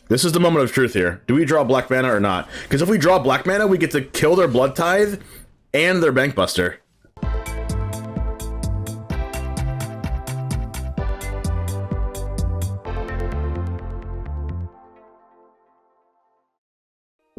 This is the moment of truth here. Do we draw black mana or not? Because if we draw black mana, we get to kill their Bloodtithe and their Bankbuster.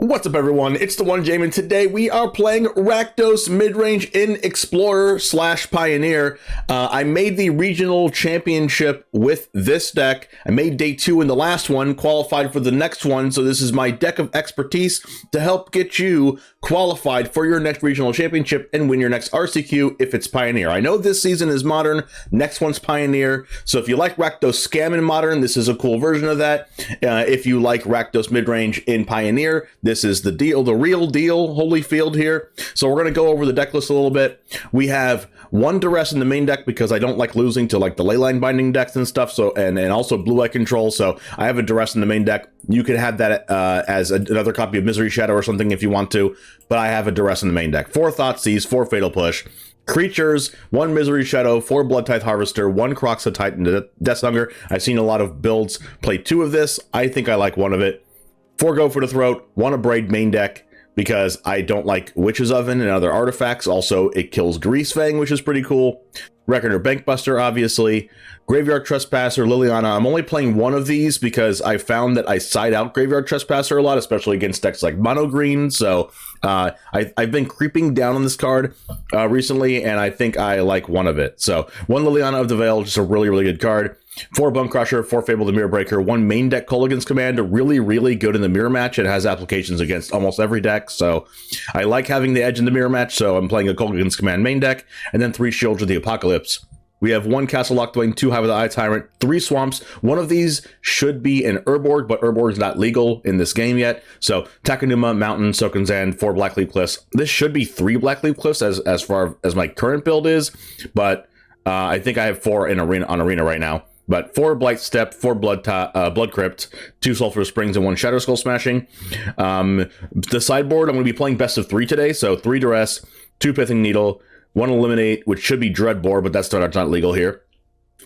What's up, everyone? It's TheOneJame, and today we are playing Rakdos Midrange in Explorer/Pioneer. I made the regional championship with this deck. I made day 2 in the last one, qualified for the next one, so this is my deck of expertise to help get you qualified for your next regional championship and win your next RCQ if it's Pioneer. I know this season is Modern, next one's Pioneer, so if you like Rakdos Scam in Modern, this is a cool version of that. If you like Rakdos Midrange in Pioneer, this is the deal, the real deal, Holyfield here. So we're going to go over the deck list a little bit. We have one Duress in the main deck because I don't like losing to like the Leyline binding decks and stuff. So and also blue eye control. So I have a Duress in the main deck. You could have that as another copy of Misery Shadow or something if you want to, but I have a Duress in the main deck. 4 Thoughtseize, 4 Fatal Push. Creatures, 1 Misery Shadow, 4 Bloodtithe Harvester, 1 Kroxa Titan Death Hunger. I've seen a lot of builds play 2 of this. I think I like 1 of it. 4 Go for the Throat, 1 Abrade main deck because I don't like Witch's Oven and other artifacts. Also, it kills Greasefang, which is pretty cool. Reckoner Bankbuster, obviously. Graveyard Trespasser, Liliana. I'm only playing 1 of these because I found that I side out Graveyard Trespasser a lot, especially against decks like Mono Green. So I've been creeping down on this card recently, and I think I like 1 of it. So 1 Liliana of the Veil, just a really, really good card. 4 Bonecrusher, 4 Fable the Mirror Breaker, 1 main deck Kolaghan's Command, really, really good in the mirror match. It has applications against almost every deck, so I like having the edge in the mirror match, so I'm playing a Kolaghan's Command main deck, and then 3 Sheoldred the Apocalypse. We have 1 Castle Locthwain, 2 Hive with the Eye Tyrant, 3 Swamps. 1 of these should be an Urborg, but Urborg is not legal in this game yet. So Takenuma, Mountain, Sokenzan, 4 Blackcleave Cliffs. This should be 3 Blackcleave Cliffs as far as my current build is, but I think I have 4 in Arena right now. But 4 Blightstep, 4 Blood Crypt, 2 Sulfurous Springs, and 1 Shatterskull Smashing. The sideboard, I'm going to be playing best of 3 today. So 3 Duress, 2 Pithing Needle, 1 Eliminate, which should be Dreadbore, but that's not legal here.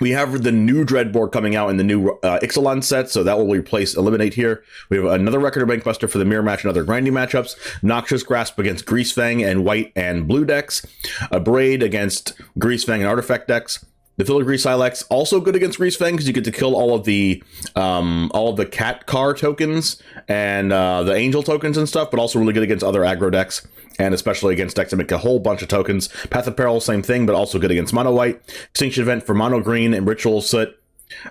We have the new Dreadbore coming out in the new Ixalan set, so that will replace Eliminate here. We have another Reckoner Bankbuster for the mirror match and other grinding matchups. Noxious Grasp against Greasefang and white and blue decks. Abrade against Greasefang and artifact decks. The Filigree Silex, also good against Greasefang because you get to kill all of the Cat Car tokens and the Angel tokens and stuff, but also really good against other aggro decks, and especially against decks that make a whole bunch of tokens. Path of Peril, same thing, but also good against Mono White. Extinction Event for Mono Green and Ritual Soot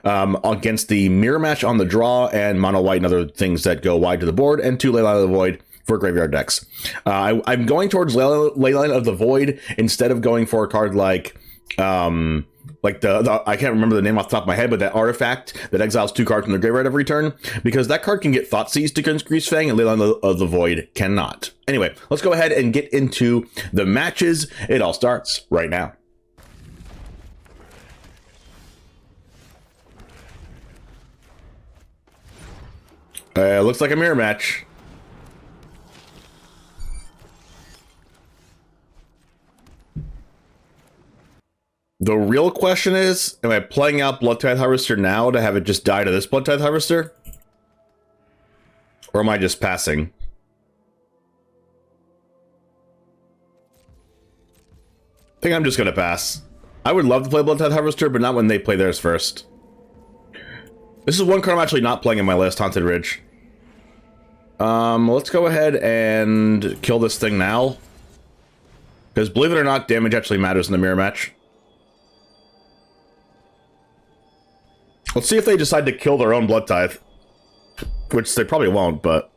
against the Mirror Match on the draw, and Mono White and other things that go wide to the board, and 2 Leyline of the Void for graveyard decks. I'm going towards Leyline of the Void instead of going for a card like the I can't remember the name off the top of my head, but that artifact that exiles 2 cards from the graveyard every turn, because that card can get Thoughtseized against Greasefang and Leyline of the Void cannot. Anyway, let's go ahead and get into the matches. It all starts right now. Looks like a mirror match. The real question is, am I playing out Bloodtithe Harvester now to have it just die to this Bloodtithe Harvester? Or am I just passing? I think I'm just going to pass. I would love to play Bloodtithe Harvester, but not when they play theirs first. This is one card I'm actually not playing in my list, Haunted Ridge. Let's go ahead and kill this thing now. Because believe it or not, damage actually matters in the mirror match. Let's see if they decide to kill their own Bloodtithe. Which they probably won't, but...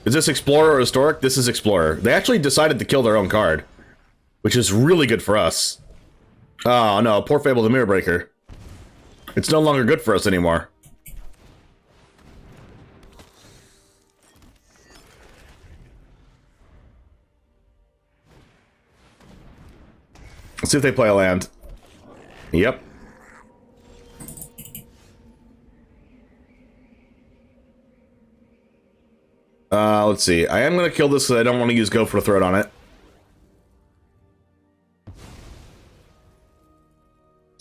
Is this Explorer or Historic? This is Explorer. They actually decided to kill their own card. Which is really good for us. Oh no, poor Fable the Mirror Breaker. It's no longer good for us anymore. Let's see if they play a land. Yep. Let's see. I am going to kill this because I don't want to use Go for the Throat on it.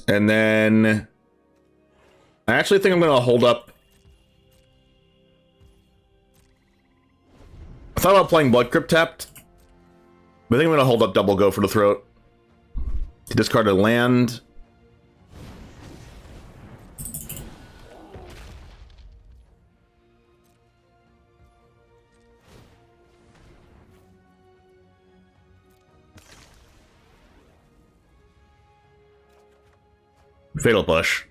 And then I actually think I'm going to hold up. I thought about playing Blood Crypt tapped, but I think I'm going to hold up double go for the throat. Discard a land. Fatal Push.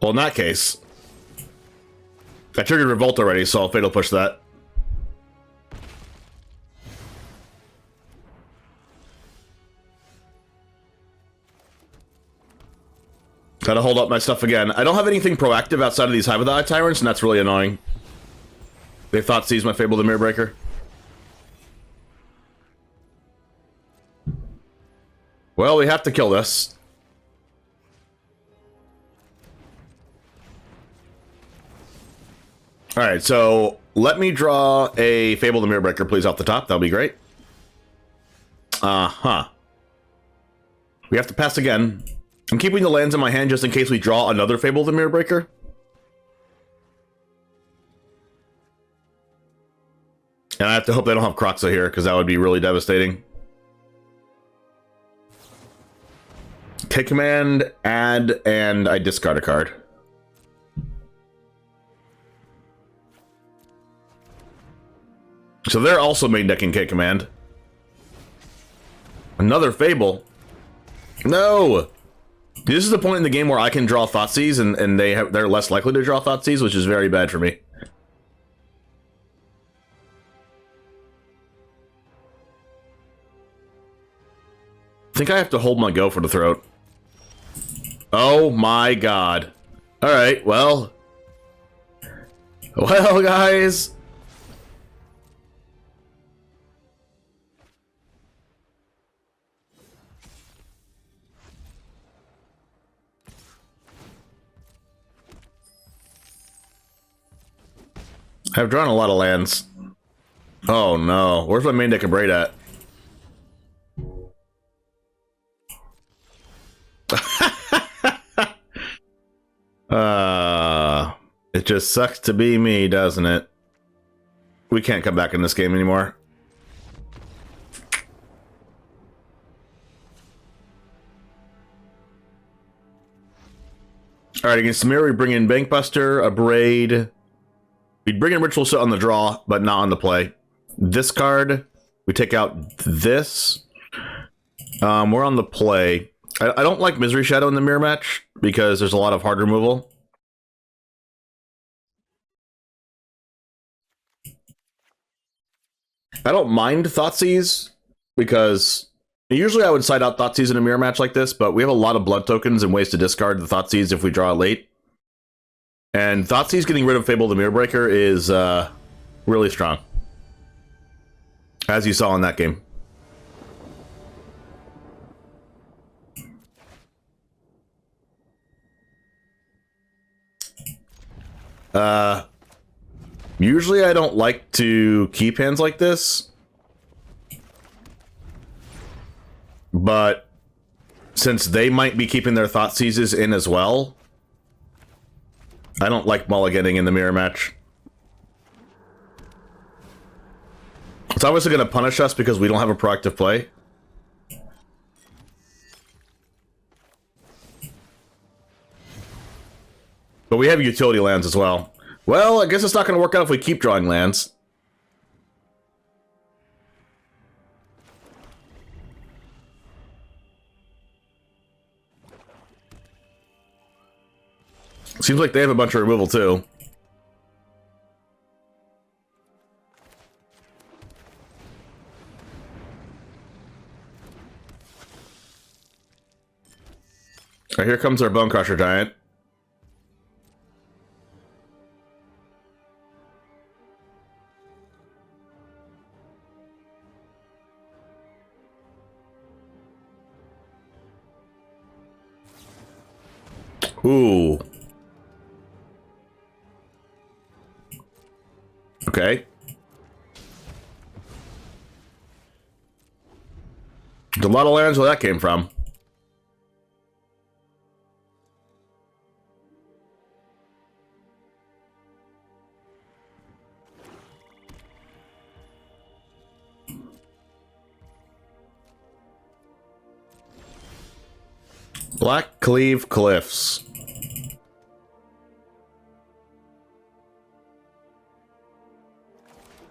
Well, in that case, I triggered Revolt already, so I'll Fatal Push that. Gotta hold up my stuff again. I don't have anything proactive outside of these Hive with the Eye Tyrants, and that's really annoying. They Thoughtseize my Fable the Mirror Breaker. Well, we have to kill this. Alright, so let me draw a Fable the Mirror Breaker, please, off the top. That'll be great. Uh-huh. We have to pass again. I'm keeping the lands in my hand just in case we draw another Fable the Mirror Breaker. And I have to hope they don't have Kroxa here, because that would be really devastating. Take command, add, and I discard a card. So they're also main decking K command. Another Fable. No! This is the point in the game where I can draw Thoughtseize, and they're less likely to draw Thoughtseize, which is very bad for me. I think I have to hold my go for the throat. Oh my god. Alright, well. Well, guys. I've drawn a lot of lands. Oh no. Where's my main deck Abrade at? It just sucks to be me, doesn't it? We can't come back in this game anymore. Alright, against Mire, we bring in Bankbuster, Abrade. We'd bring in Ritual Set on the draw, but not on the play. This card, we take out this. We're on the play. I don't like Misery Shadow in the mirror match because there's a lot of hard removal. I don't mind Thoughtseize because usually I would side out Thoughtseize in a mirror match like this, but we have a lot of blood tokens and ways to discard the Thoughtseize if we draw it late. And Thoughtseize getting rid of Fable the Mirror Breaker is really strong, as you saw in that game. Usually I don't like to keep hands like this, but since they might be keeping their Thoughtseizes in as well, I don't like mulliganing in the mirror match. It's obviously going to punish us because we don't have a proactive play. But we have utility lands as well. Well, I guess it's not going to work out if we keep drawing lands. Seems like they have a bunch of removal too. Alright, here comes our Bonecrusher Giant. Ooh. Okay. There's a lot of lands where that came from. Blackcleave Cliffs.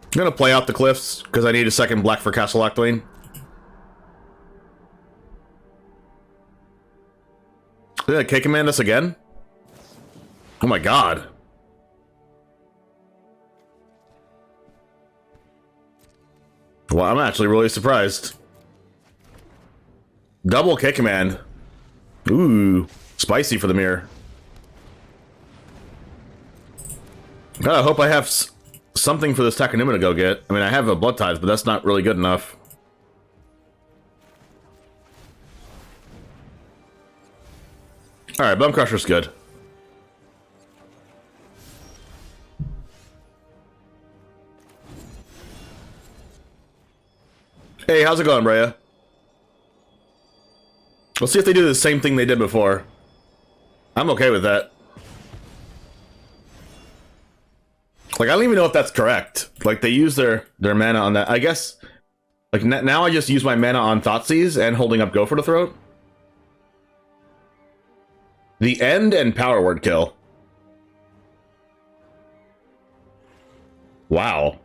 I'm gonna play out the cliffs because I need a second black for Castle Locthwain. Did I K-command us again? Oh my god. Well, I'm actually really surprised. Double K-command. Ooh, spicy for the Mire. God, I hope I have something for this Takenuma to go get. I mean, I have a Bloodtithe, but that's not really good enough. Alright, Bonecrusher's good. Hey, how's it going, Rhea? Let's see if they do the same thing they did before. I'm okay with that. Like, I don't even know if that's correct. Like, they use their mana on that. I guess, like, now I just use my mana on Thoughtseize and holding up Go for the Throat. The End and Power Word kill. Wow.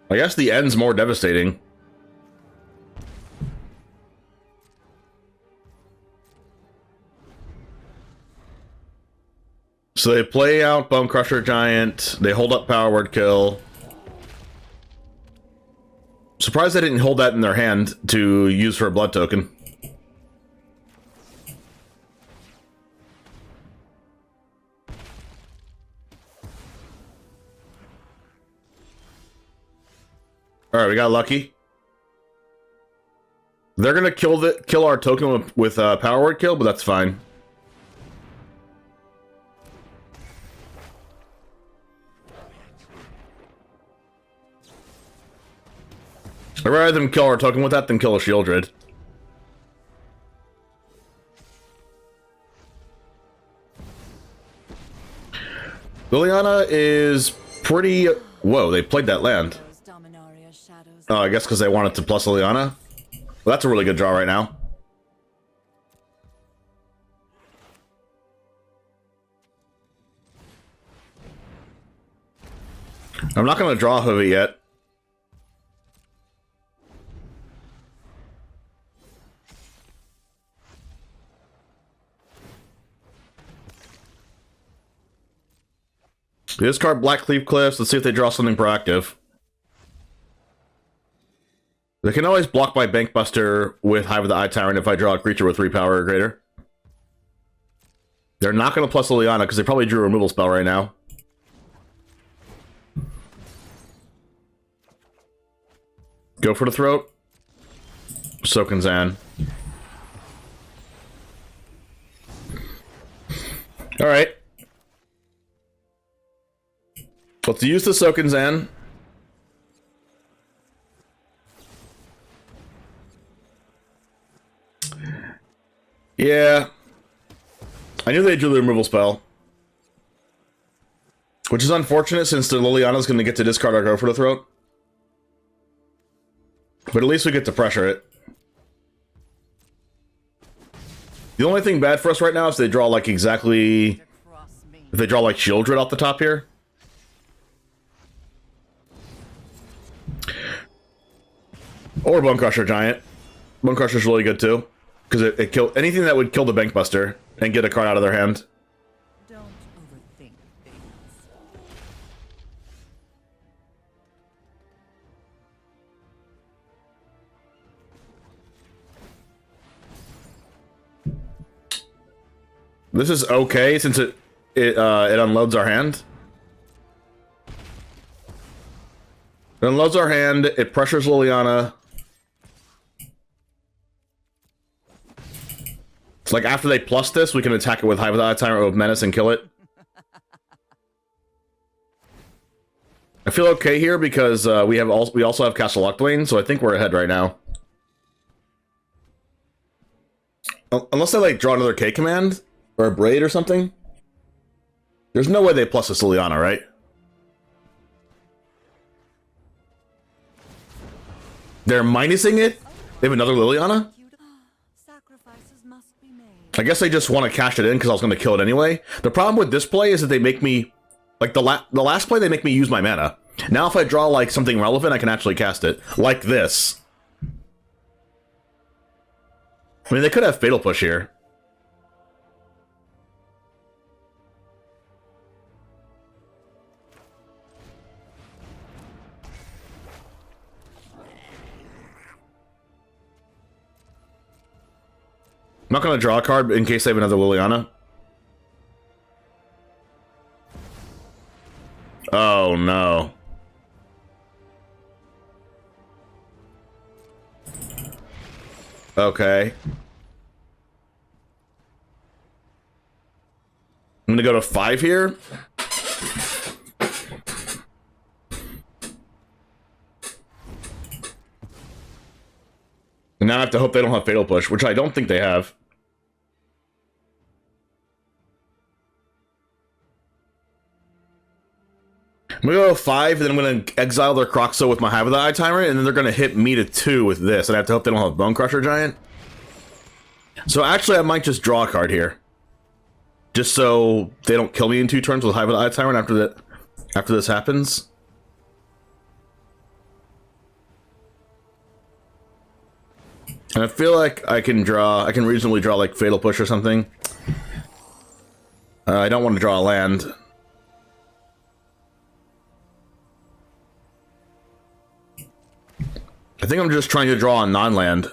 I guess the End's more devastating. So they play out Bonecrusher Giant, they hold up Power Word kill. Surprised they didn't hold that in their hand to use for a blood token. Alright, we got lucky. They're gonna kill our token with Power Word kill, but that's fine. I'd rather them kill our token with that than kill a Sheoldred. Liliana is pretty... Whoa, they played that land. Oh, I guess because they wanted to plus Liliana. Well, that's a really good draw right now. I'm not going to draw Hoovy yet. Discard Blackcleave Cliffs. Let's see if they draw something proactive. They can always block my Bankbuster with Hive of the Eye Tyrant if I draw a creature with 3 power or greater. They're not going to plus Liliana because they probably drew a removal spell right now. Go for the Throat. Sokenzan. Alright. Let's use the Sokenzan. Yeah. I knew they drew the removal spell. Which is unfortunate since the Liliana's going to get to discard our Go for the Throat. But at least we get to pressure it. The only thing bad for us right now is they draw like exactly... If they draw like Sheoldred off the top here. Or Bonecrusher Giant. Bonecrusher's really good too. Because it kills anything that would kill the Bankbuster and get a card out of their hand. Don't overthink things. This is okay since it unloads our hand. It unloads our hand, it pressures Liliana. It's like after they plus this, we can attack it with Hive of the Eye Tyrant with Menace and kill it. I feel okay here because we also have Castle Locthwain, so I think we're ahead right now. Unless they like draw another K command or a Abrade or something. There's no way they plus this Liliana, right? They're minusing it? They have another Liliana? Sacrifice be made. I guess I just want to cash it in because I was going to kill it anyway. The problem with this play is that they make me, like the last play, they make me use my mana. Now if I draw like something relevant, I can actually cast it. Like this. I mean, they could have Fatal Push here. I'm not going to draw a card in case I have another Liliana. Oh, no. Okay. I'm going to go to 5 here. And now I have to hope they don't have Fatal Push, which I don't think they have. I'm going to go to 5, and then I'm going to exile their Kroxa with my Hive of the Eye Tyrant, and then they're going to hit me to 2 with this, and I have to hope they don't have Bonecrusher Giant. So actually, I might just draw a card here. Just so they don't kill me in 2 turns with Hive of the Eye Tyrant after this happens. And I feel like I can reasonably draw like Fatal Push or something. I don't want to draw a land. I think I'm just trying to draw a non-land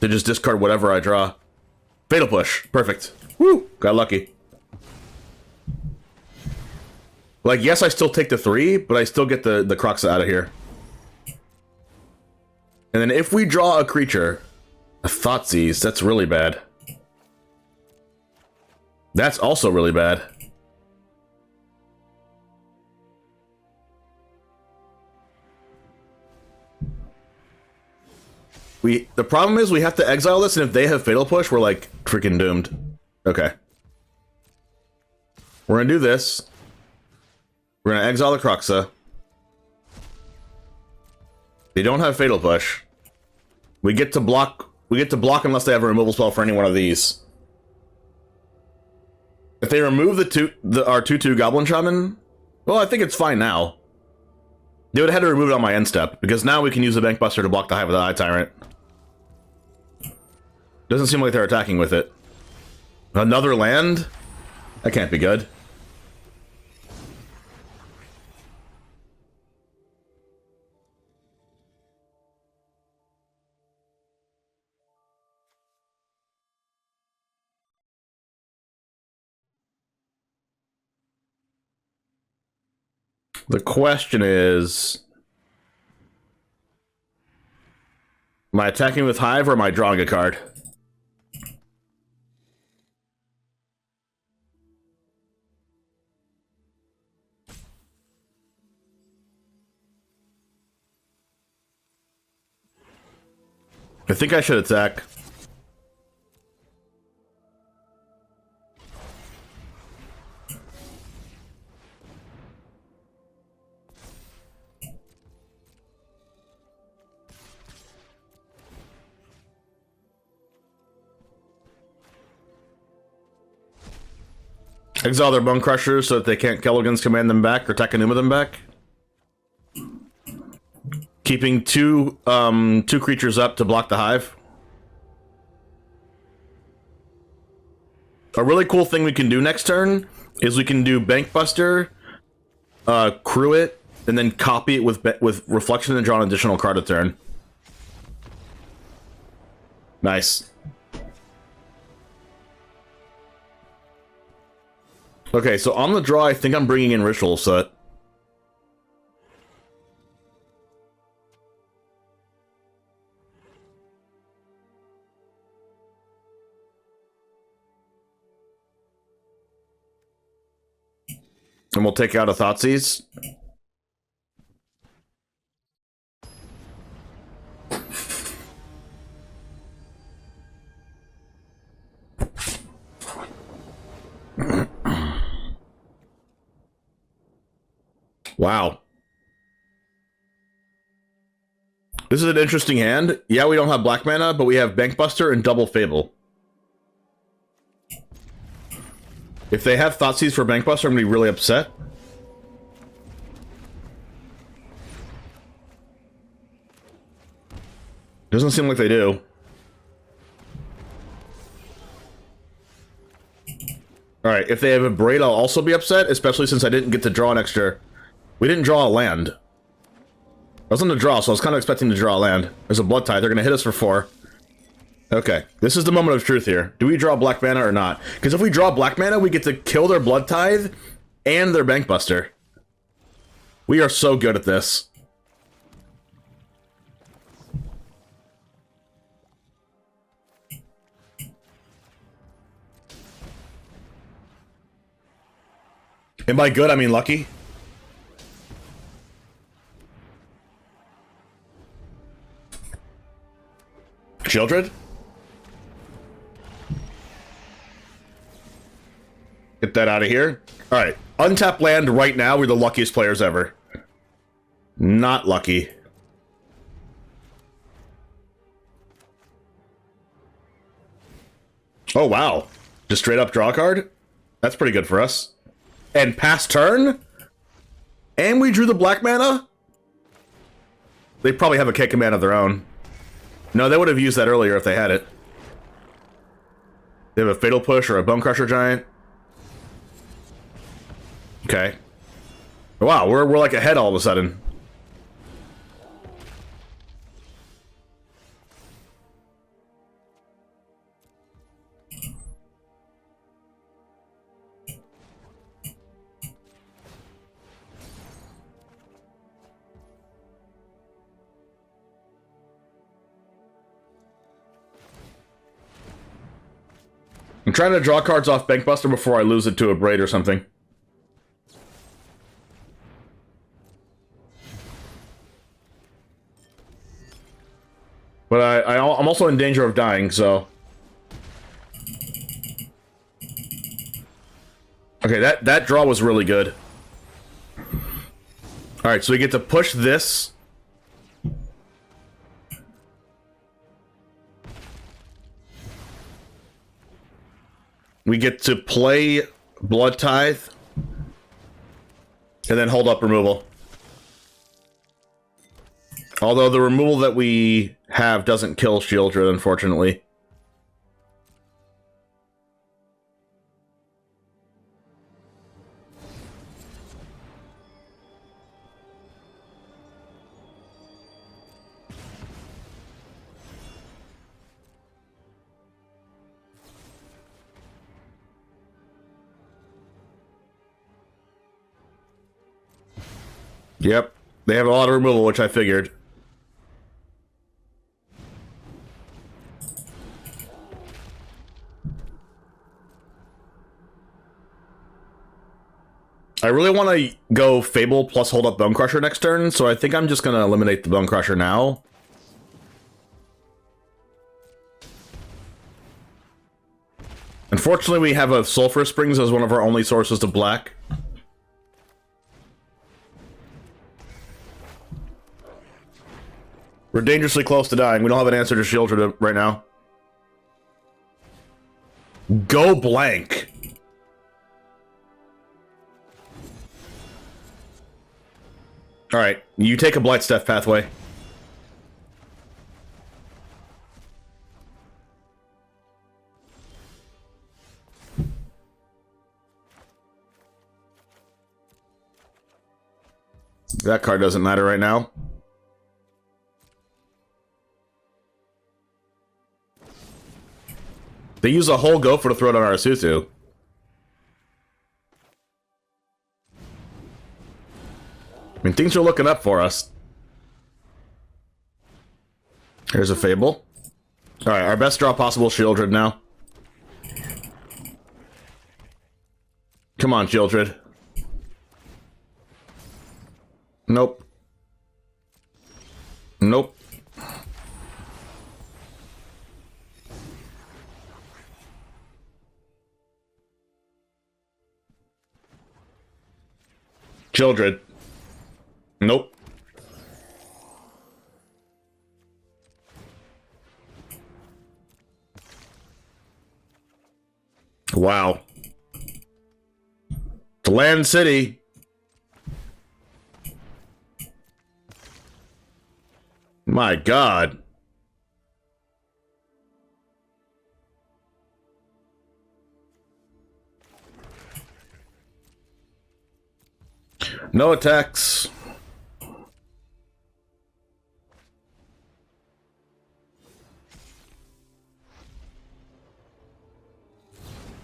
to just discard whatever I draw. Fatal Push. Perfect. Woo! Got lucky. Like, yes, I still take the 3, but I still get the Kroxa out of here. And then if we draw a creature, a Thoughtseize, that's really bad. That's also really bad. The problem is we have to exile this, and if they have Fatal Push, we're like freaking doomed. Okay. We're gonna do this. We're gonna exile the Kroxa. They don't have Fatal Push. We get to block unless they have a removal spell for any one of these. If they remove our 2/2 Goblin Shaman, well, I think it's fine now. They would have had to remove it on my end step, because now we can use the Bankbuster to block the Hive of the Eye Tyrant. Doesn't seem like they're attacking with it. Another land? That can't be good. The question is, am I attacking with Hive or am I drawing a card? I think I should attack. Exile their Bonecrushers so that they can't Kelligan's command them back or Takenuma them back. Keeping two creatures up to block the Hive. A really cool thing we can do next turn is we can do Bankbuster, crew it, and then copy it with Reflection and draw an additional card a turn. Nice. Okay, so on the draw, I think I'm bringing in Ritual Set. And we'll take out a Thoughtseize. Wow. This is an interesting hand. Yeah, we don't have black mana, but we have Bankbuster and double Fable. If they have Thoughtseize for Bankbuster, I'm going to be really upset. Doesn't seem like they do. Alright, if they have Abrade, I'll also be upset, especially since I didn't get to draw an extra... We didn't draw a land. I was on the draw, so I was kind of expecting to draw a land. There's a Bloodtithe. They're going to hit us for 4. Okay, this is the moment of truth here. Do we draw black mana or not? Because if we draw black mana, we get to kill their Bloodtithe and their Bankbuster. We are so good at this. And by good, I mean lucky. Sheoldred? Get that out of here. Alright, untap land right now, we're the luckiest players ever. Not lucky. Oh wow. Just straight up draw a card? That's pretty good for us. And pass turn? And we drew the black mana? They probably have a kick command of their own. No, they would have used that earlier if they had it. They have a Fatal Push or a Bonecrusher Giant. Okay. Wow, we're like ahead all of a sudden. I'm trying to draw cards off Bankbuster before I lose it to Abrade or something. But I'm also in danger of dying, so... Okay, that draw was really good. Alright, so we get to push this. We get to play Bloodtithe. And then hold up removal. Although the removal that we have doesn't kill Sheoldred, unfortunately. Yep, they have a lot of removal, which I figured. I really want to go Fable plus hold up Bonecrusher next turn, so I think I'm just going to eliminate the Bonecrusher now. Unfortunately, we have a Sulfurous Springs as one of our only sources to black. We're dangerously close to dying. We don't have an answer to Sheoldred right now. Go blank. Alright, you take a Blightstep Pathway. That card doesn't matter right now. They use a whole Gopher to throw down our Asusu. I mean, things are looking up for us. Here's a Fable. Alright, our best draw possible, Sheoldred now. Come on, Sheoldred. Nope. Nope. Sheoldred. Nope. Wow. To Land City. My God. No attacks.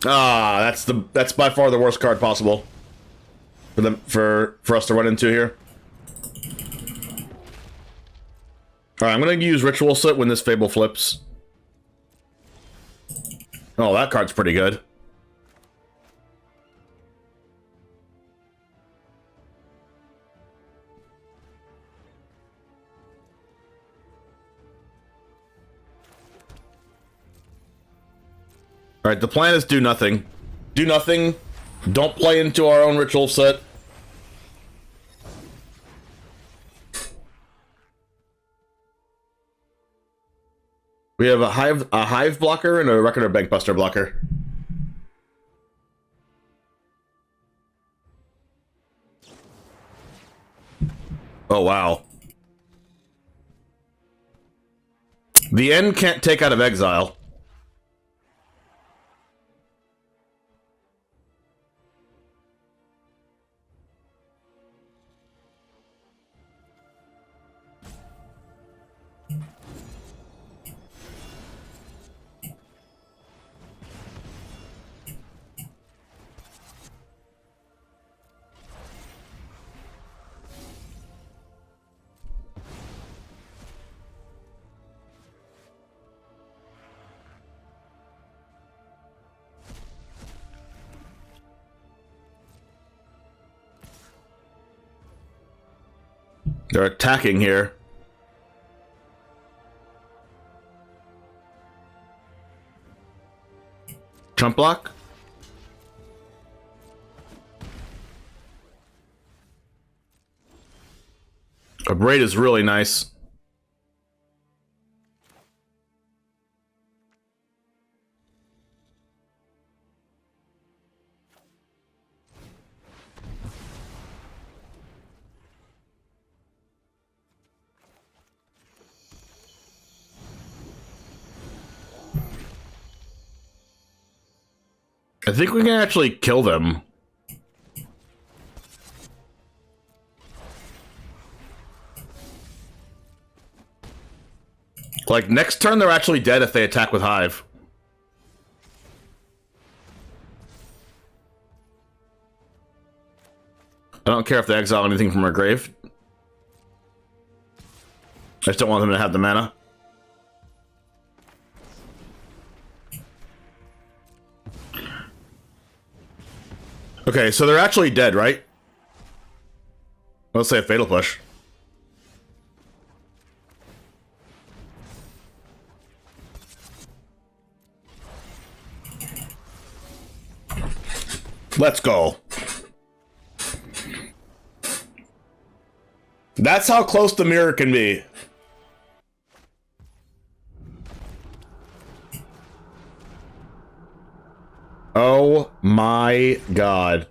Ah, that's by far the worst card possible for us to run into here. All right, I'm gonna use Ritual Slit when this Fable flips. Oh, that card's pretty good. All right, the plan is do nothing. Do nothing. Don't play into our own Ritual set. We have a Hive blocker and a Reckoner Bankbuster blocker. Oh, wow. The end can't take out of exile. They're attacking here. Chump block? Abrade is really nice. I think we can actually kill them. Like, next turn they're actually dead if they attack with Hive. I don't care if they exile anything from our grave. I just don't want them to have the mana. Okay, so they're actually dead, right? Let's say a Fatal Push. Let's go. That's how close the Mire can be. Oh my God.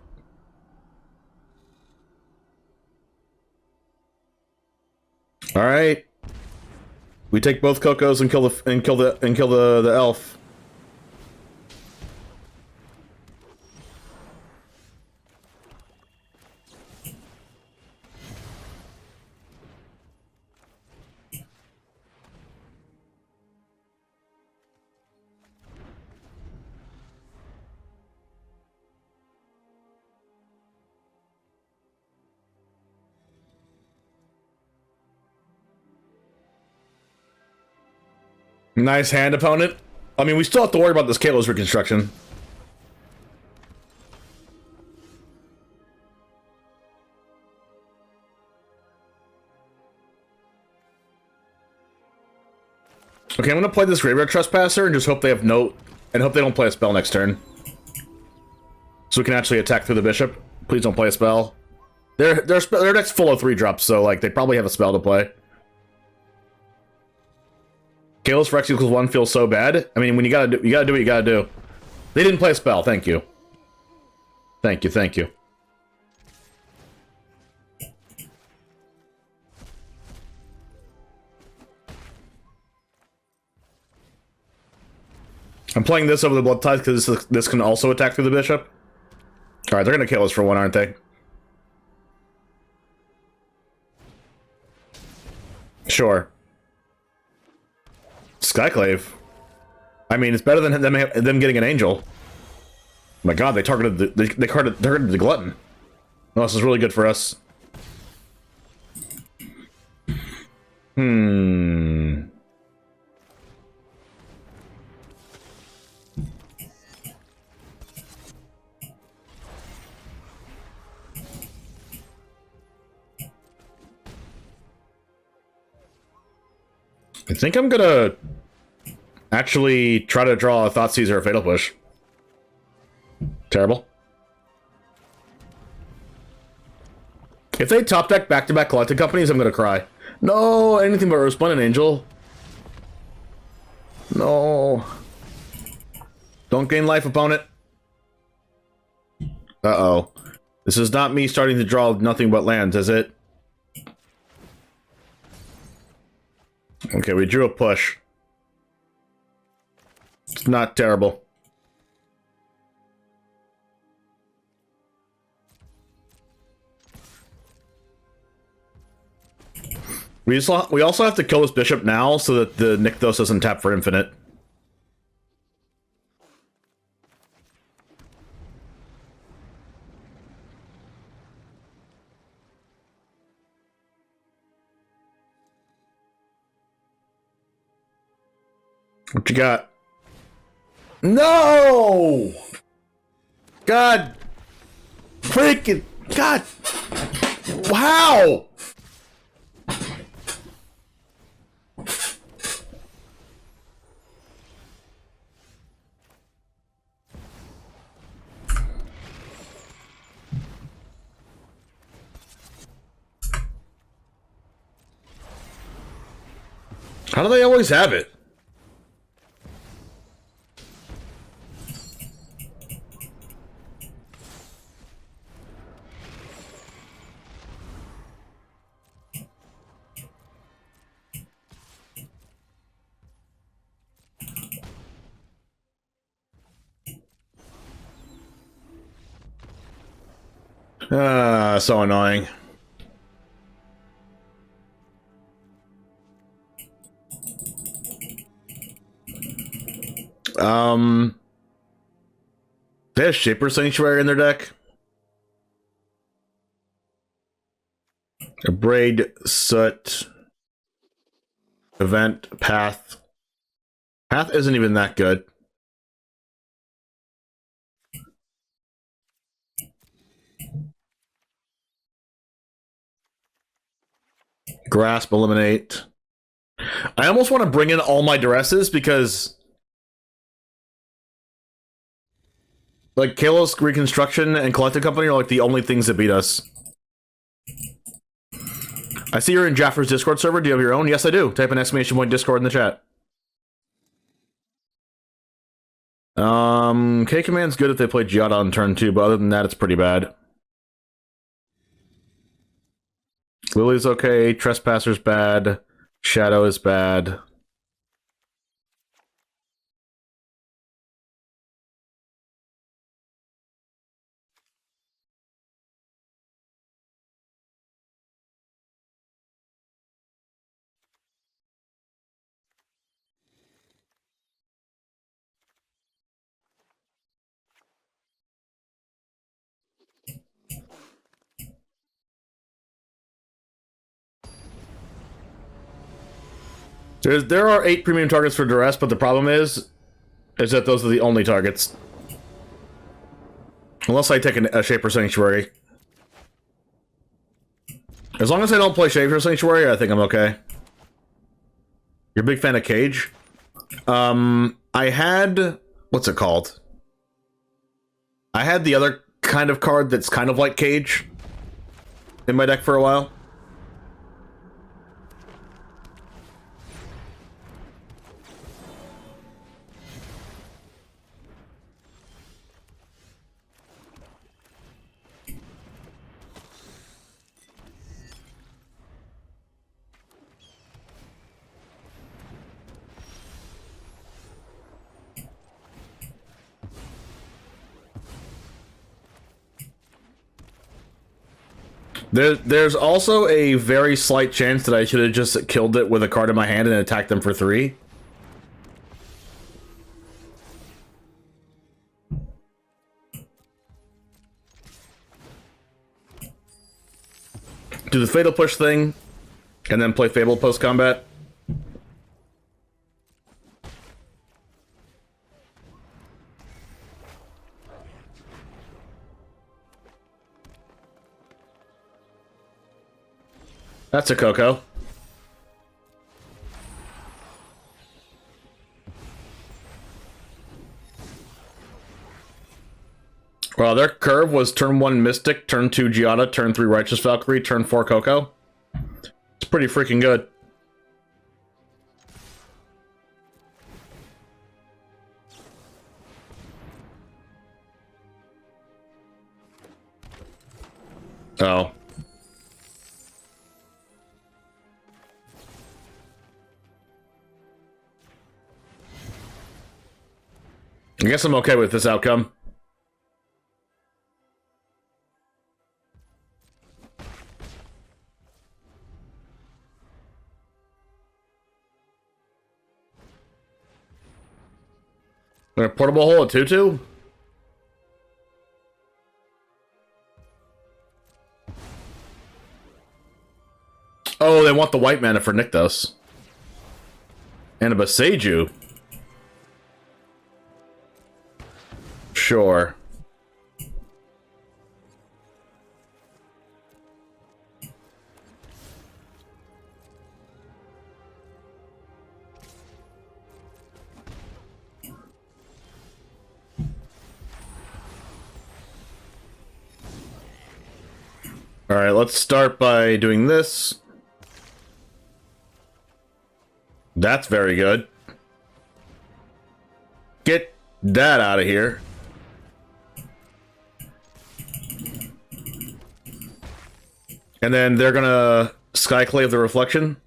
All right. We take both Cocos and kill the elf. Nice hand, opponent. I mean, we still have to worry about this Kalo's reconstruction. Okay, I'm gonna play this Graveyard Trespasser and just hope they have hope they don't play a spell next turn. So we can actually attack through the bishop. Please don't play a spell. Their deck's full of 3-drops, so like they probably have a spell to play. Kalos for X equals 1 feels so bad. I mean, when you gotta do what you gotta do. They didn't play a spell. Thank you. Thank you. I'm playing this over the Bloodtithe because this can also attack through the bishop. All right, they're gonna kill us for one, aren't they? Sure. Skyclave. I mean, it's better than them getting an angel. Oh my God, they targeted targeted the glutton. Oh, this is really good for us. I think I'm gonna actually try to draw a Thoughtseize or a Fatal Push. Terrible. If they top deck back-to-back collected companies, I'm gonna cry. No, anything but Resplendent Angel. No. Don't gain life, opponent. Uh-oh. This is not me starting to draw nothing but lands, is it? Okay, we drew a push. It's not terrible. We also have to kill this bishop now so that the Nykthos doesn't tap for infinite. What you got? No! God! Freaking... God! Wow! How do they always have it? So annoying. They have Shaper Sanctuary in their deck. Abrade, Soot, Event, Path. Path isn't even that good. Grasp, Eliminate. I almost want to bring in all my Duresses because... like, Kalos Reconstruction and Collected Company are like the only things that beat us. I see you're in Jaffer's Discord server. Do you have your own? Yes, I do. Type an exclamation point Discord in the chat. K-Command's good if they play Giada on turn 2, but other than that, it's pretty bad. Lily's okay. Trespasser's bad. Shadow is bad. There are 8 premium targets for Duress, but the problem is that those are the only targets. Unless I take a Shaper Sanctuary. As long as I don't play Shaper Sanctuary, I think I'm okay. You're a big fan of Cage? I had... what's it called? I had the other kind of card that's kind of like Cage in my deck for a while. There's also a very slight chance that I should have just killed it with a card in my hand and attacked them for 3. Do the Fatal Push thing, and then play Fable post-combat. That's a Coco. Well, their curve was turn 1 Mystic, turn 2 Giada, turn 3 Righteous Valkyrie, turn 4 Coco. It's pretty freaking good. Oh. I guess I'm okay with this outcome. A portable hole at 2/2? Oh, they want the white mana for Nykthos. And a Boseiju. Sure. All right, let's start by doing this. That's very good. Get that out of here. And then they're gonna Skyclave the Reflection.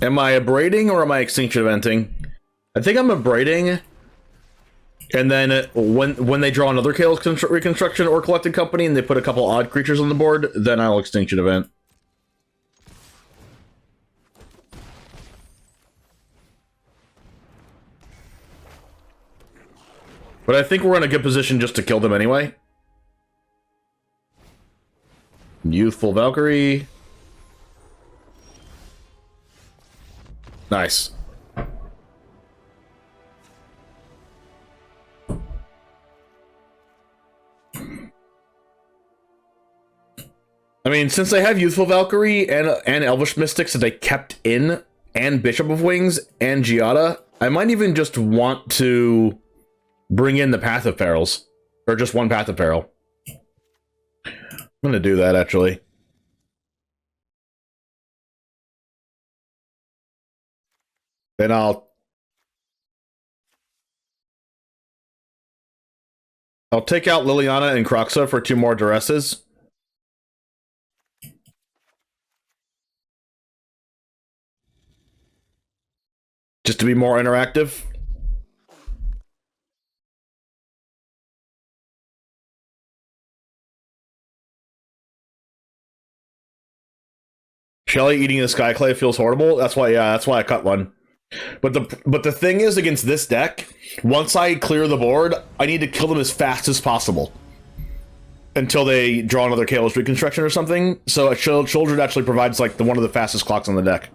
Am I abrading or am I extinction eventing? I think I'm abrading. And then when they draw another Chaos Reconstruction or Collected Company and they put a couple odd creatures on the board, then I'll extinction event. But I think we're in a good position just to kill them anyway. Youthful Valkyrie. Nice. I mean, since they have Youthful Valkyrie and Elvish Mystics that they kept in, and Bishop of Wings and Giada, I might even just want to bring in the Path of Perils. Or just one Path of Peril. I'm gonna do that, actually. Then I'll take out Liliana and Kroxa for 2 more Duresses. Just to be more interactive. Shelly eating the Skyclave feels horrible. That's why, yeah, that's why I cut one. But the thing is, against this deck, once I clear the board, I need to kill them as fast as possible. Until they draw another Chaos Reconstruction or something. So Sheoldred actually provides like one of the fastest clocks on the deck.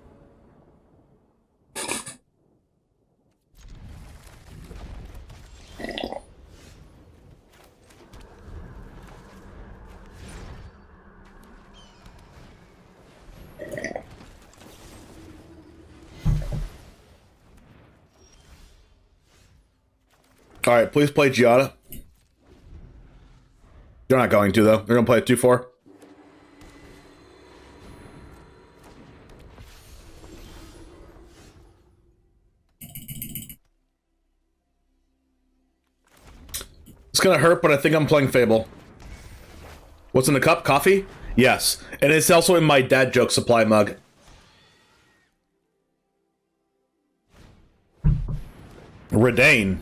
Alright, please play Giada. They're not going to, though. They're going to play a 2/4. It's going to hurt, but I think I'm playing Fable. What's in the cup? Coffee? Yes. And it's also in my dad joke supply mug. Redane.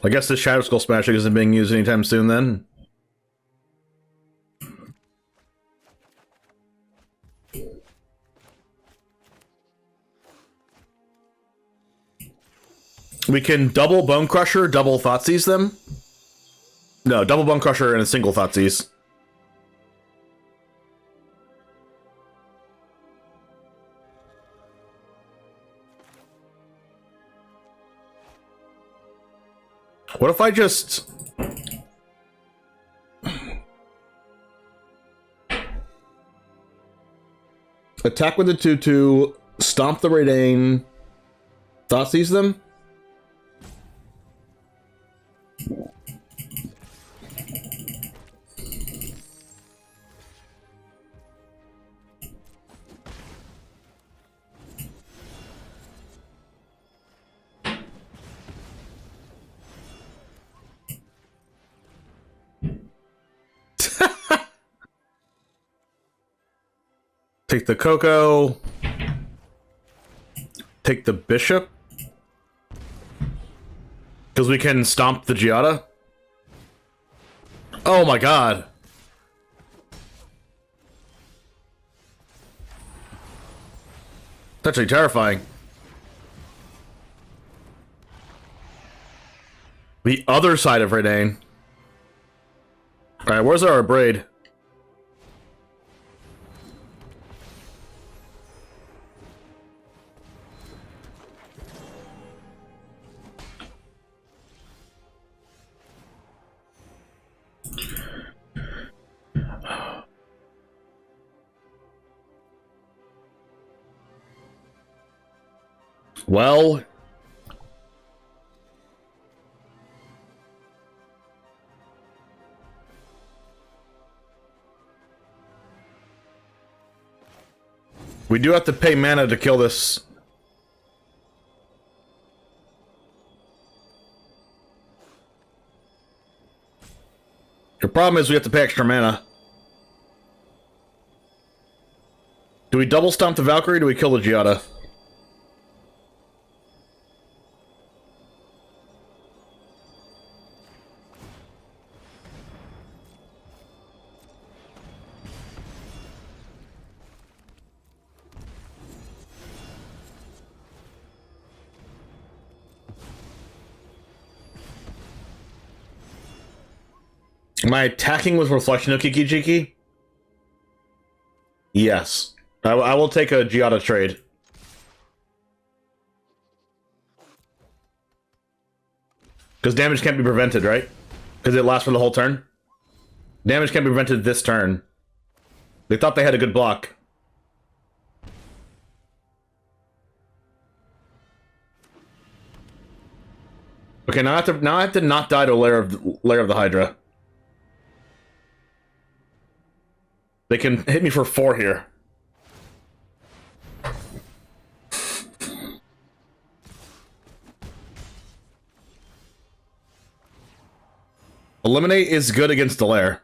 I guess this Shatterskull Smashing isn't being used anytime soon then. We can double Bonecrusher, double Thoughtseize them. No, double Bonecrusher and a single Thoughtseize. What if I just... attack with the 2/2, stomp the Redane, Thoughtseize them? Take the Coco. Take the Bishop. Because we can stomp the Giada. Oh my god. That's actually terrifying. The other side of Redane. Alright, where's our Abrade? Well, we do have to pay mana to kill this. The problem is we have to pay extra mana. Do we double stomp the Valkyrie or do we kill the Giada? Am I attacking with Reflection of Kiki-Jiki? Yes. I will take a Giada trade. Because damage can't be prevented, right? Because it lasts for the whole turn? Damage can't be prevented this turn. They thought they had a good block. Okay, now I have to not die to a lair of the Hydra. They can hit me for 4 here. Eliminate is good against the lair.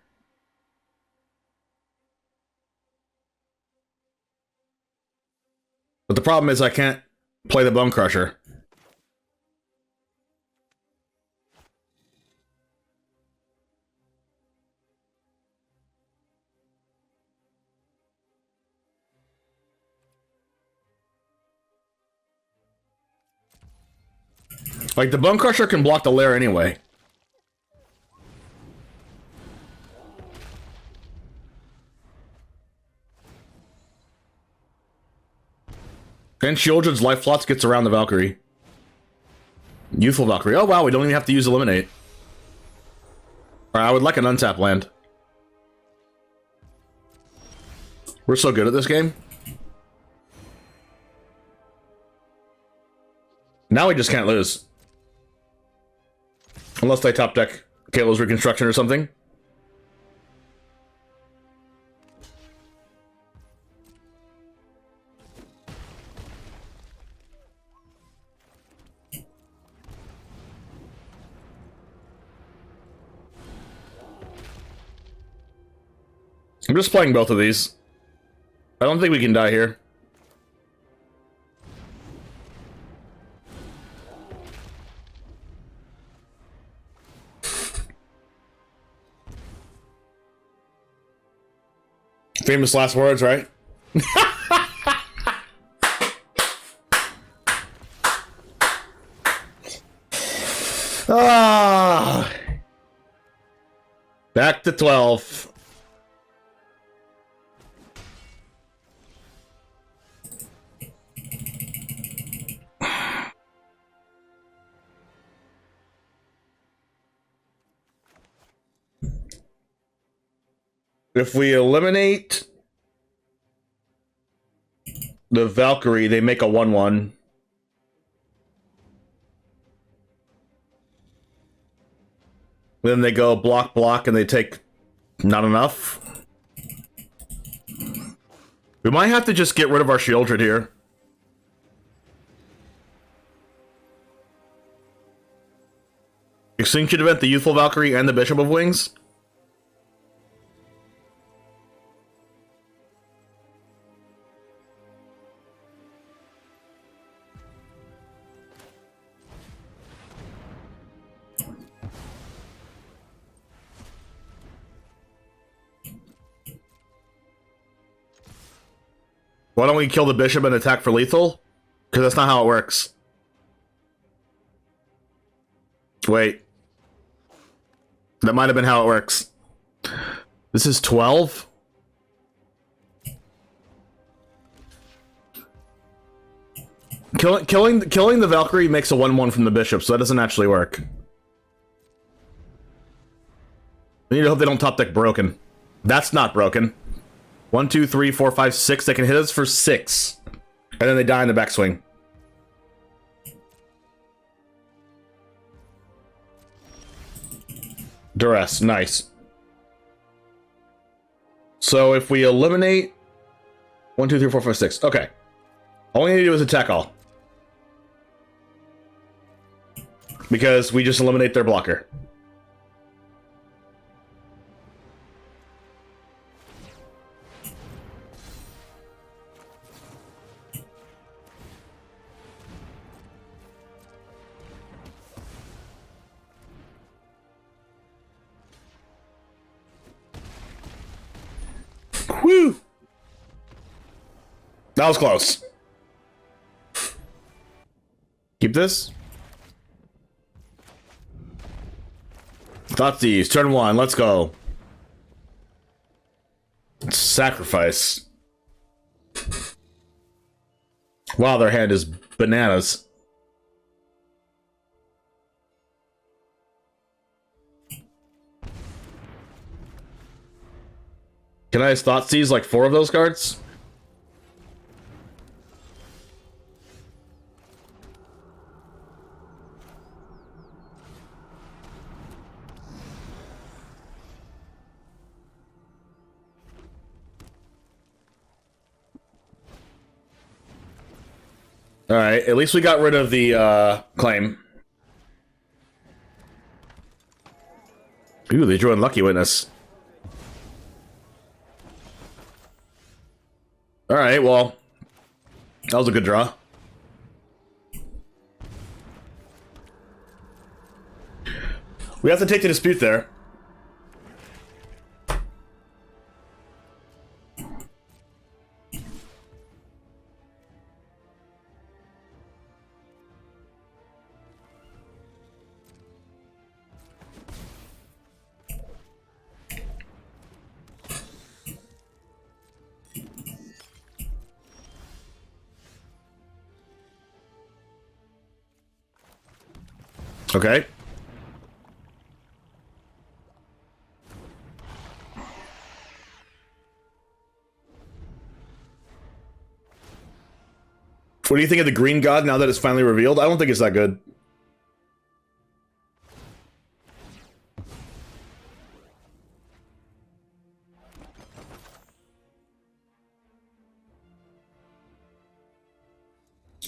But the problem is I can't play the Bonecrusher. Like, the Bonecrusher can block the lair anyway. And Sheoldred's life flots gets around the Valkyrie. Youthful Valkyrie. Oh wow, we don't even have to use Eliminate. Alright, I would like an untap land. We're so good at this game. Now we just can't lose. Unless they top deck Kalo's Reconstruction or something. I'm just playing both of these. I don't think we can die here. Famous last words, right? Ah, back to 12. If we eliminate the Valkyrie, they make a 1/1. Then they go block, block, and they take not enough. We might have to just get rid of our Sheoldred here. Extinction Event, the Youthful Valkyrie, and the Bishop of Wings. Why don't we kill the Bishop and attack for lethal? Because that's not how it works. Wait. That might have been how it works. This is 12? Killing the Valkyrie makes a 1/1 from the Bishop, so that doesn't actually work. We need to hope they don't top deck broken. That's not broken. 1, 2, 3, 4, 5, 6. They can hit us for 6. And then they die in the backswing. Duress. Nice. So if we eliminate 1, 2, 3, 4, 5, 6. Okay. All we need to do is attack all. Because we just eliminate their blocker. Whew! That was close. Keep this. Thoughtseize, turn 1, let's go. Sacrifice. Wow, their hand is bananas. Can I Thoughtseize like 4 of those cards? Alright, at least we got rid of the claim. Ooh, they drew Unlucky Witness. Alright, well, that was a good draw. We have to take the dispute there. Okay. What do you think of the Green God now that it's finally revealed? I don't think it's that good.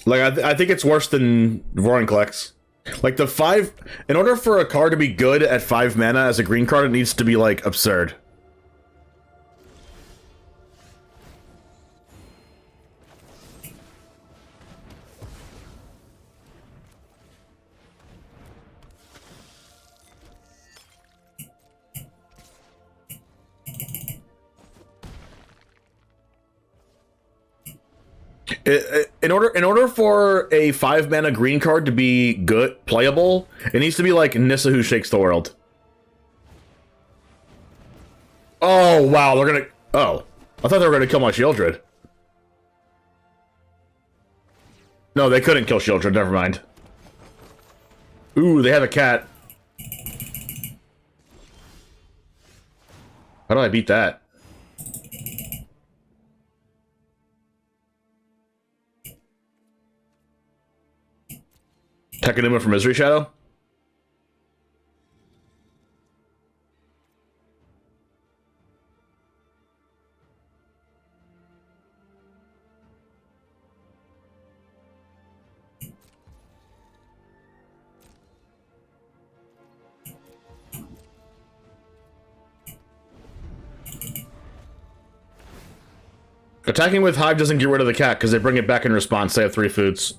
Like, I think it's worse than Roaring Collects. Like, the 5... In order for a card to be good at 5 mana as a green card, it needs to be, like, absurd. In order for a 5-mana green card to be good, playable, it needs to be like Nissa Who Shakes the World. Oh, wow, they're gonna... Oh, I thought they were gonna kill my Sheoldred. No, they couldn't kill Sheoldred, never mind. Ooh, they have a cat. How do I beat that? Takenuma from Misery Shadow? Attacking with Hive doesn't get rid of the cat because they bring it back in response. They have 3 foods.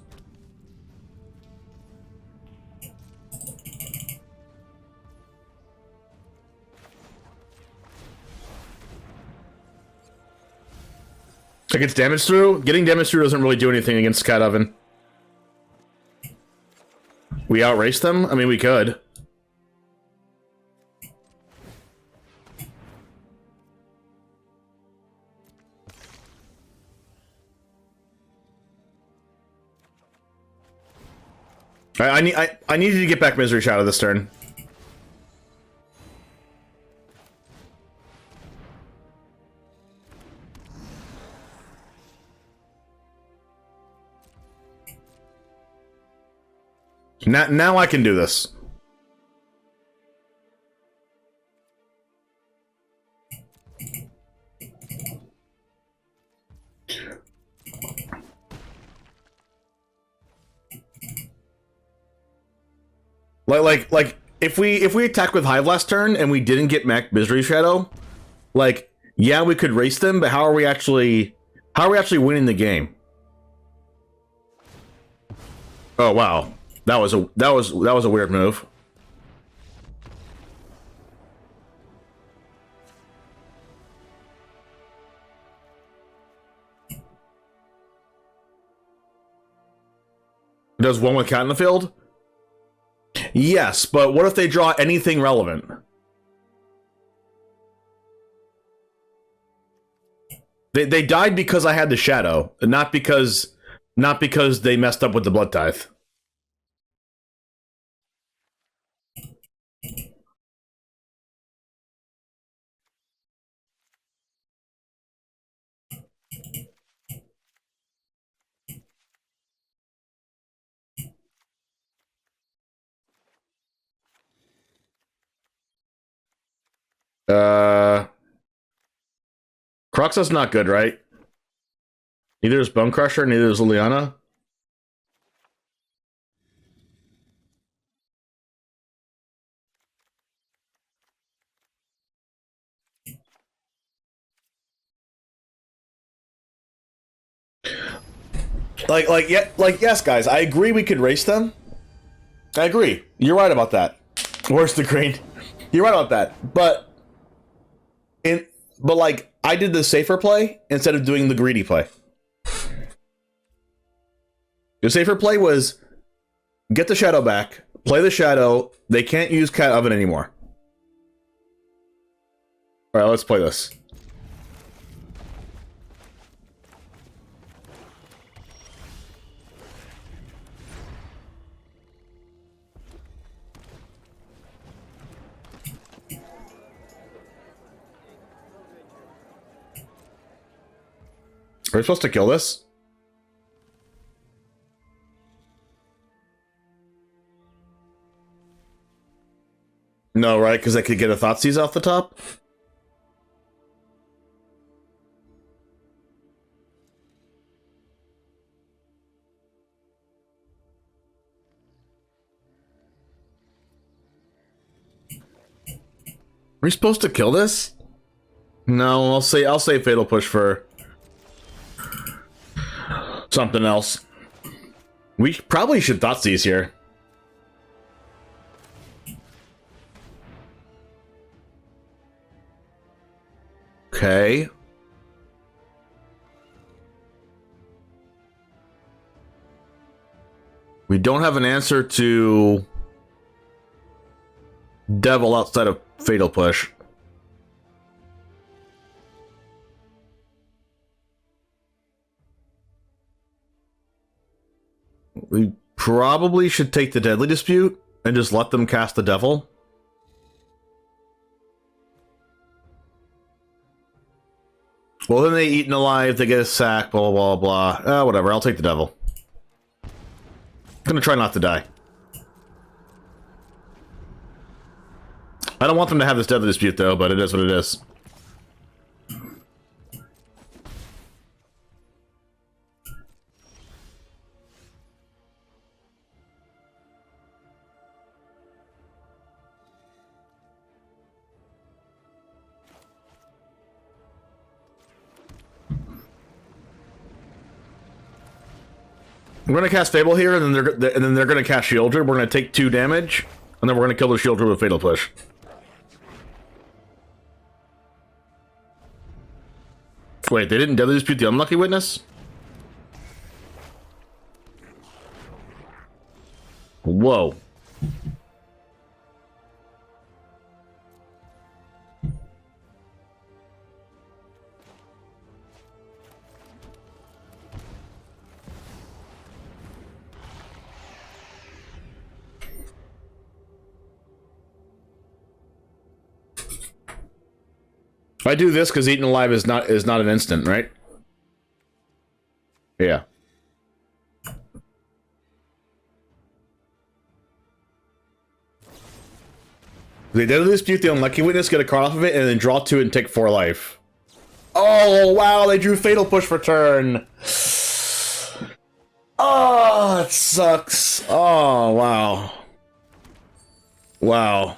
It gets damage through. Getting damage through doesn't really do anything against Cat Oven. We outrace them? I mean, we could. I need you to get back Misery Shadow this turn. Now I can do this. Like if we attack with Hive last turn and we didn't get Mac Misery Shadow, like yeah, we could race them, but how are we actually winning the game? Oh wow. That was a weird move. Does one with cat in the field? Yes, but what if they draw anything relevant? They died because I had the shadow, not because they messed up with the Bloodtithe. Kroxa's not good, right? Neither is Bonecrusher, neither is Liliana. Yes, guys, I agree we could race them. I agree. You're right about that. Where's the green? You're right about that. But like I did the safer play instead of doing the greedy play. The safer play was get the shadow back, play the shadow. They can't use Cat Oven anymore. All right, let's play this. Are we supposed to kill this? No, right? Because I could get a Thoughtseize off the top? Are we supposed to kill this? No, I'll say Fatal Push for something else. We probably should Thoughtseize here. Okay. We don't have an answer to Devil outside of Fatal Push. We probably should take the Deadly Dispute and just let them cast the Devil. Well, then they eaten alive, they get a sack, blah, blah, blah, blah. Whatever, I'll take the Devil. I'm gonna try not to die. I don't want them to have this Deadly Dispute, though, but it is what it is. I'm gonna cast Fable here, and then they're gonna cast Sheoldred. We're gonna take 2 damage, and then we're gonna kill the Sheoldred with Fatal Push. Wait, they didn't Deadly Dispute the Unlucky Witness? Whoa. I do this because eaten alive is not an instant, right? Yeah. They Deadly Dispute the Unlucky Witness, get a card off of it, and then draw 2 and take 4 life. Oh wow, they drew Fatal Push for turn. Oh, it sucks. Oh wow. Wow.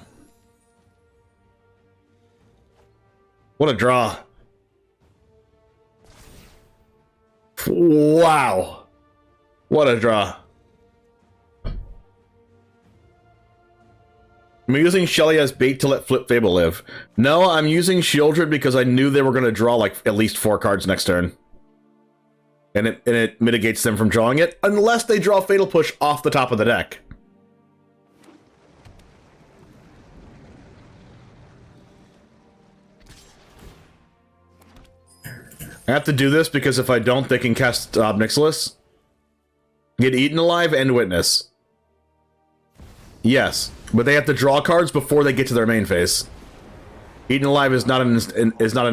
What a draw. Wow. What a draw. I'm using Shelly as bait to let Flip Fable live. No, I'm using Sheoldred because I knew they were going to draw like at least 4 cards next turn. And it mitigates them from drawing it, unless they draw Fatal Push off the top of the deck. I have to do this because if I don't, they can cast Nixilis. Get eaten alive and Witness. Yes, but they have to draw cards before they get to their main phase. Eaten alive is not an instant. Entire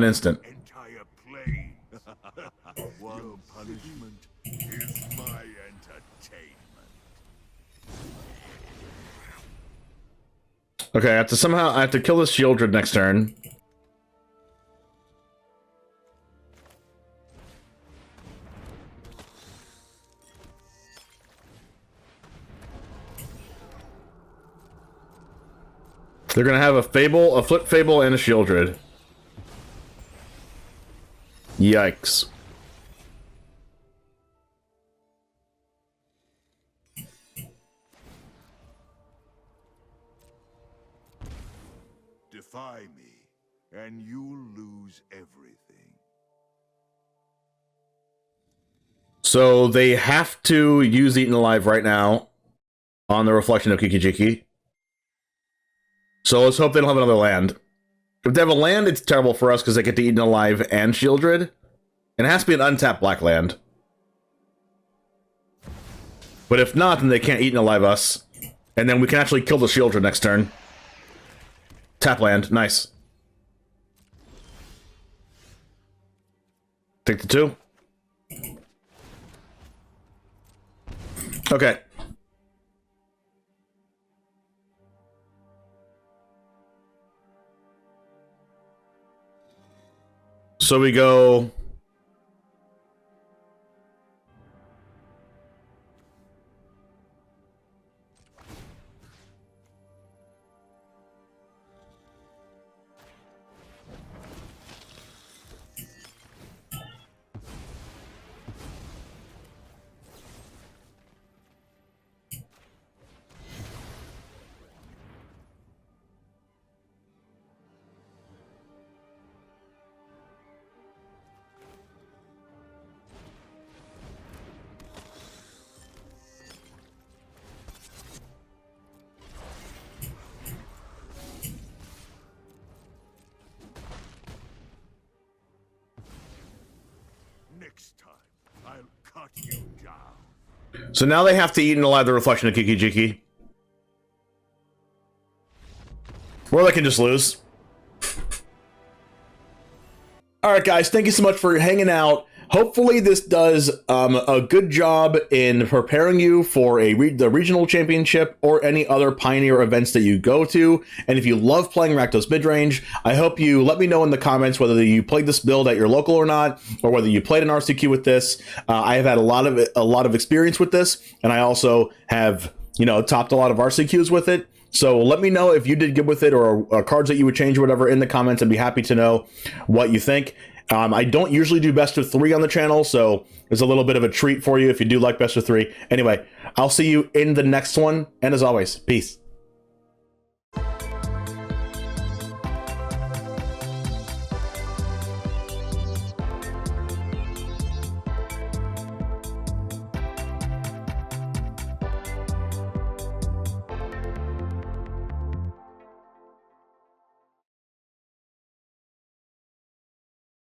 plane. One punishment is my entertainment. Okay, I have to kill this Sheoldred next turn. They're gonna have a Fable, a Flip Fable, and a Sheoldred. Yikes. Defy me, and you'll lose everything. So they have to use Eaten Alive right now on the reflection of Kiki-Jiki. So let's hope they don't have another land. If they have a land, it's terrible for us because they get to Eaten Alive and Sheoldred. And it has to be an untapped black land. But if not, then they can't Eaten Alive us. And then we can actually kill the Sheoldred next turn. Tap land, nice. Take the 2. Okay. So we go... Next time, I'll cut you down. So now they have to eat and alive the reflection of Kiki Jiki. Or they can just lose. Alright guys, thank you so much for hanging out. Hopefully this does a good job in preparing you for the regional championship or any other Pioneer events that you go to. And if you love playing Rakdos Midrange, I hope you let me know in the comments whether you played this build at your local or not, or whether you played an RCQ with this. I have had a lot of experience with this, and I also have, you know, topped a lot of RCQs with it. So let me know if you did good with it, or cards that you would change or whatever in the comments. I'd be happy to know what you think. I don't usually do best of 3 on the channel, so it's a little bit of a treat for you if you do like best of 3. Anyway, I'll see you in the next one, and as always, peace.